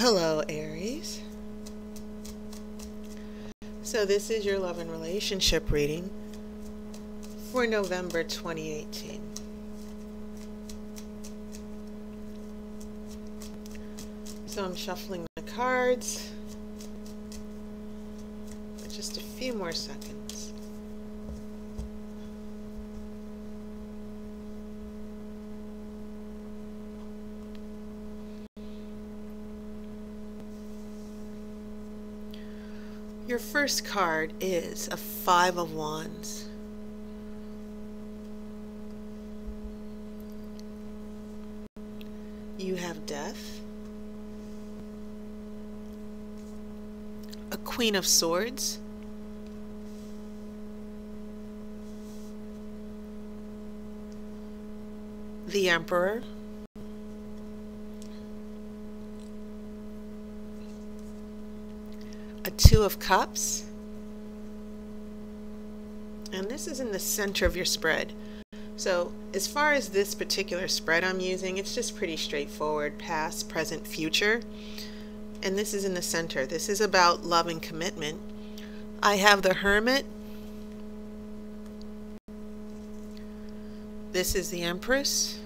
Hello, Aries. So this is your love and relationship reading for November 2018. So I'm shuffling the cards for just a few more seconds. Your first card is a Five of Wands. You have Death, a Queen of Swords, the Emperor, a Two of Cups, and this is in the center of your spread. So as far as this particular spread I'm using, it's just pretty straightforward: past, present, future. And this is in the center. This is about love and commitment. I have the Hermit. This is the Empress.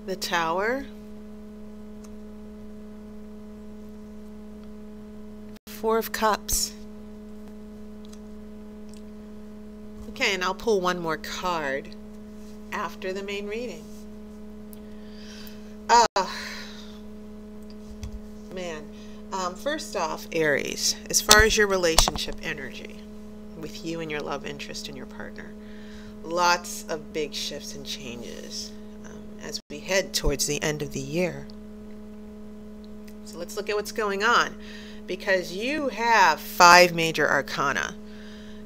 The Tower. Four of Cups. Okay, and I'll pull one more card after the main reading. First off, Aries, as far as your relationship energy with you and your love interest and your partner, lots of big shifts and changes as we head towards the end of the year. So let's look at what's going on, because you have 5 major arcana.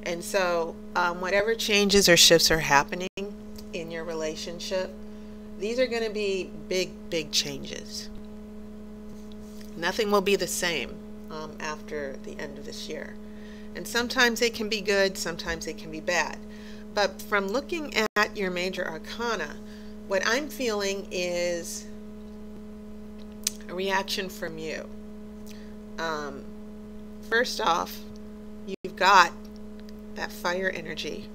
And so whatever changes or shifts are happening in your relationship, these are going to be big changes. Nothing will be the same after the end of this year. And sometimes they can be good, sometimes they can be bad. But from looking at your major arcana, what I'm feeling is a reaction from you. First off, you've got that fire energy,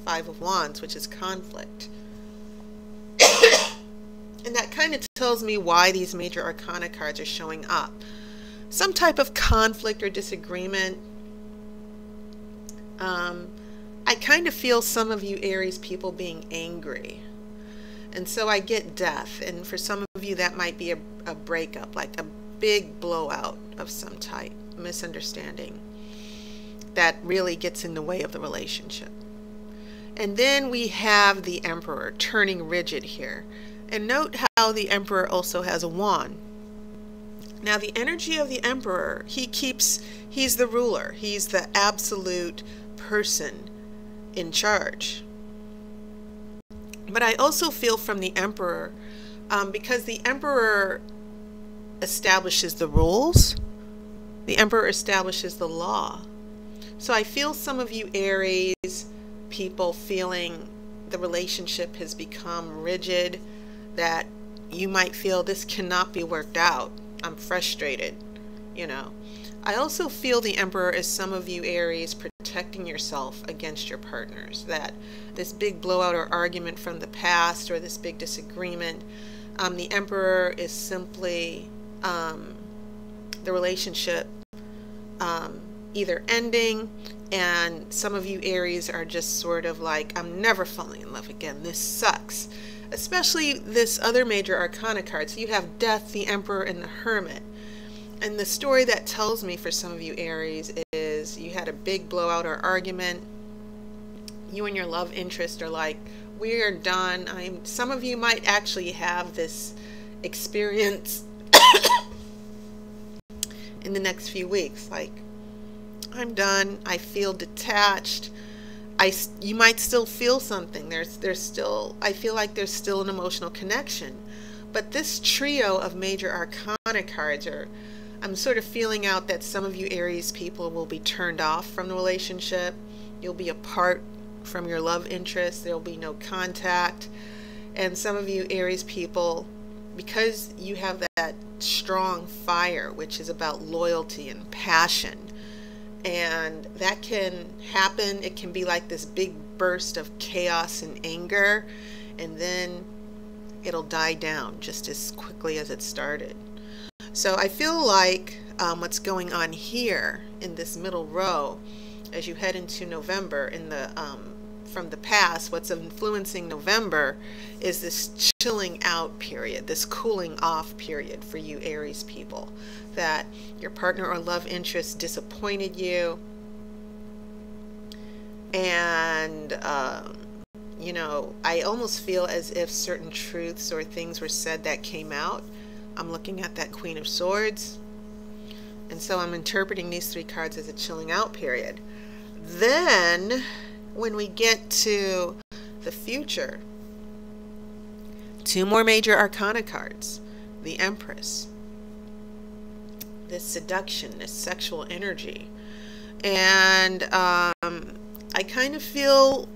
Five of Wands, which is conflict. And that kind of tells me why these major arcana cards are showing up. Some type of conflict or disagreement. I kind of feel some of you Aries people being angry. And so I get death. And for some of you that might be a breakup, like a big blowout of some type, misunderstanding that really gets in the way of the relationship. And then we have the Emperor turning rigid here. And note how the Emperor also has a wand. Now the energy of the Emperor, he's the ruler. He's the absolute person in charge. But I also feel from the Emperor, because the Emperor establishes the rules, the Emperor establishes the law. So I feel some of you Aries people feeling the relationship has become rigid, that you might feel this cannot be worked out. I'm frustrated, you know. I also feel the Emperor as some of you Aries protecting yourself against your partners, that this big blowout or argument from the past or this big disagreement, the Emperor is simply the relationship either ending, and some of you Aries are just sort of like, I'm never falling in love again, this sucks. Especially this other major arcana card. So you have Death, the Emperor, and the Hermit. And the story that tells me for some of you Aries is you had a big blowout or argument. You and your love interest are like, we're done. Some of you might actually have this experience in the next few weeks. Like, I'm done. I feel detached. You might still feel something. I feel like there's still an emotional connection. But this trio of major arcana cards I'm sort of feeling out that some of you Aries people will be turned off from the relationship. You'll be apart from your love interest. There will be no contact. And some of you Aries people, because you have that strong fire, which is about loyalty and passion, and that can happen. It can be like this big burst of chaos and anger, and then it'll die down just as quickly as it started. So I feel like what's going on here in this middle row as you head into November, in the from the past, what's influencing November is this chilling out period, this cooling off period for you Aries people, that your partner or love interest disappointed you, and you know, I almost feel as if certain truths or things were said that came out. I'm looking at that Queen of Swords, and so I'm interpreting these three cards as a chilling out period. Then when we get to the future, two more major arcana cards, the Empress, this seduction, this sexual energy, and I kind of feel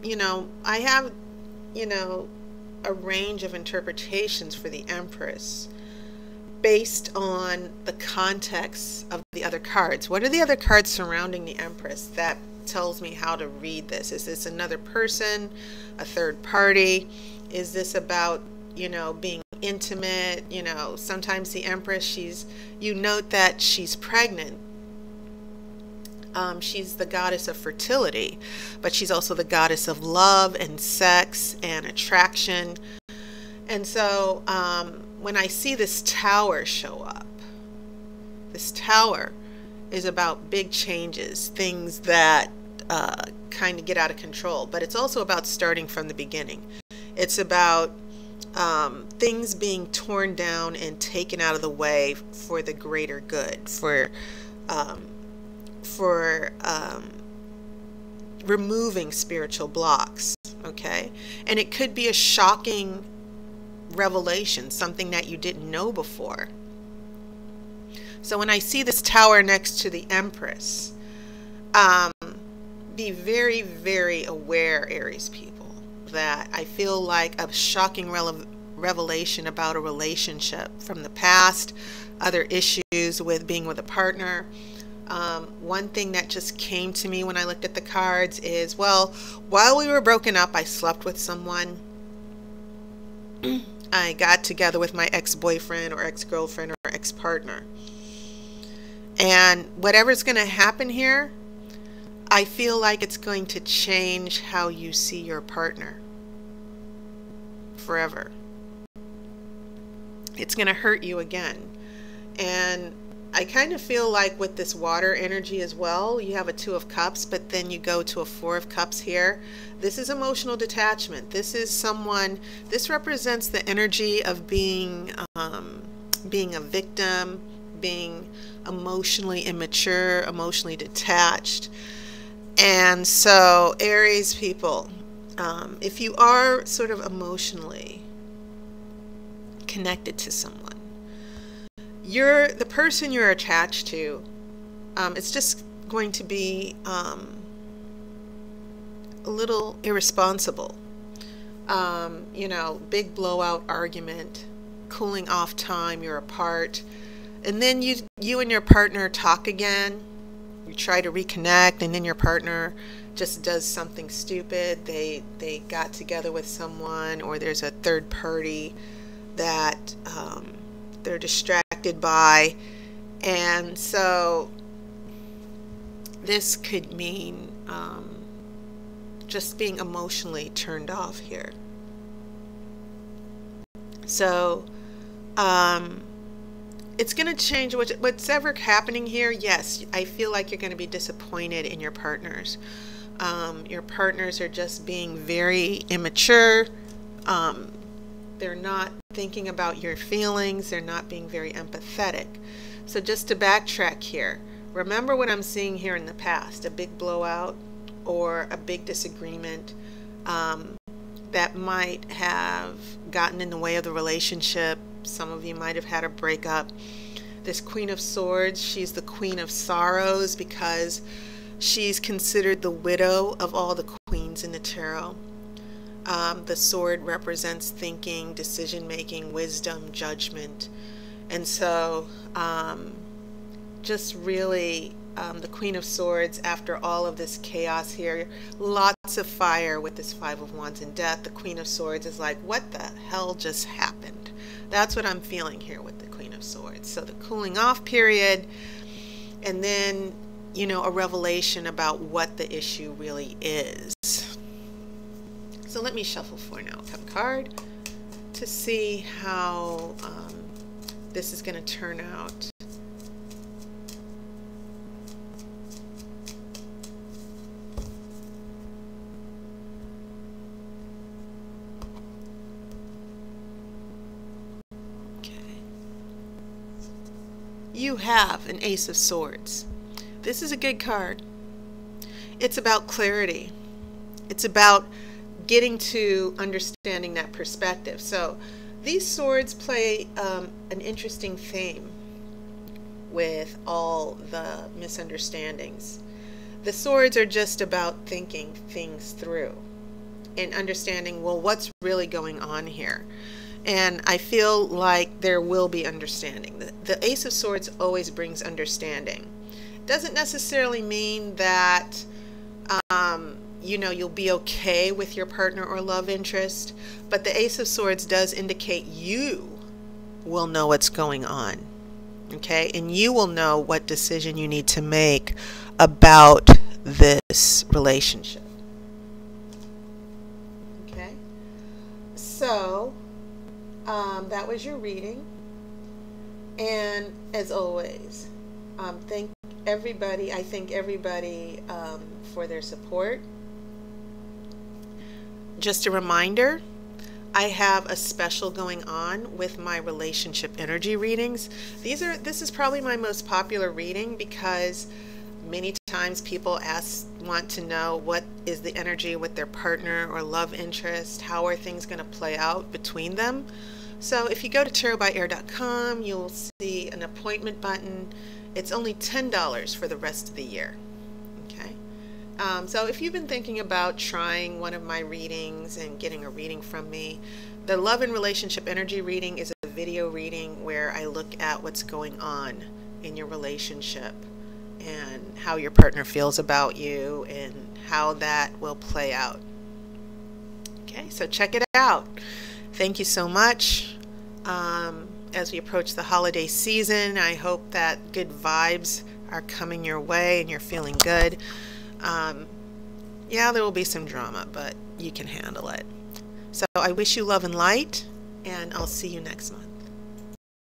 you know, I have, you know, a range of interpretations for the Empress based on the context of the other cards. What are the other cards surrounding the Empress that tells me how to read this? Is this another person, a third party? Is this about, you know, being intimate? You know, sometimes the Empress, you note that she's pregnant. She's the goddess of fertility, but she's also the goddess of love and sex and attraction. And so when I see this tower show up, this tower is about big changes, things that kind of get out of control, but it's also about starting from the beginning. It's about things being torn down and taken out of the way for the greater good, for removing spiritual blocks, okay? And it could be a shocking revelation, something that you didn't know before. So when I see this tower next to the Empress, be very, very aware, Aries people, that I feel like a shocking revelation about a relationship from the past, other issues with being with a partner. One thing that just came to me when I looked at the cards is, well, while we were broken up, I slept with someone. I got together with my ex-boyfriend or ex-girlfriend or ex-partner. And whatever's going to happen here, I feel like it's going to change how you see your partner forever. It's going to hurt you again. And I kind of feel like with this water energy as well, you have a Two of Cups, but then you go to a Four of Cups here. This is emotional detachment. This is someone, this represents the energy of being a victim, being emotionally immature, emotionally detached. And so Aries people, if you are sort of emotionally connected to someone, the person you're attached to, it's just going to be a little irresponsible. You know, big blowout argument, cooling off time, you're apart, and then you and your partner talk again. You try to reconnect, and then your partner just does something stupid. They got together with someone, or there's a third party that they're distracted by. And so this could mean just being emotionally turned off here. So it's going to change what's ever happening here. Yes, I feel like you're going to be disappointed in your partners. Your partners are just being very immature. They're not thinking about your feelings. They're not being very empathetic. So just to backtrack here, remember what I'm seeing here in the past, a big blowout or a big disagreement that might have gotten in the way of the relationship. Some of you might have had a breakup. This Queen of Swords, she's the Queen of Sorrows because she's considered the widow of all the Wands in the tarot. The sword represents thinking, decision-making, wisdom, judgment. And so just really the Queen of Swords, after all of this chaos here, lots of fire with this Five of Wands and death. The Queen of Swords is like, what the hell just happened? That's what I'm feeling here with the Queen of Swords. So the cooling off period, and then, you know, a revelation about what the issue really is. So let me shuffle for an outcome card to see how this is going to turn out. You have an Ace of Swords. This is a good card. It's about clarity. It's about getting to understanding that perspective. So these swords play an interesting theme with all the misunderstandings. The swords are just about thinking things through and understanding, well, what's really going on here? And I feel like there will be understanding. The Ace of Swords always brings understanding. Doesn't necessarily mean that you know, you'll be okay with your partner or love interest, but the Ace of Swords does indicate you will know what's going on, okay? And you will know what decision you need to make about this relationship, okay? So that was your reading, and as always, thank everybody. I thank everybody for their support. Just a reminder, I have a special going on with my relationship energy readings. This is probably my most popular reading because many times people want to know what is the energy with their partner or love interest, how are things going to play out between them. So if you go to tarotbyaire.com, you'll see an appointment button. It's only $10 for the rest of the year. Okay. So if you've been thinking about trying one of my readings and getting a reading from me, the Love and Relationship Energy reading is a video reading where I look at what's going on in your relationship and how your partner feels about you and how that will play out. Okay, so check it out. Thank you so much. As we approach the holiday season, I hope that good vibes are coming your way and you're feeling good. Yeah, there will be some drama, but you can handle it. So I wish you love and light, and I'll see you next month.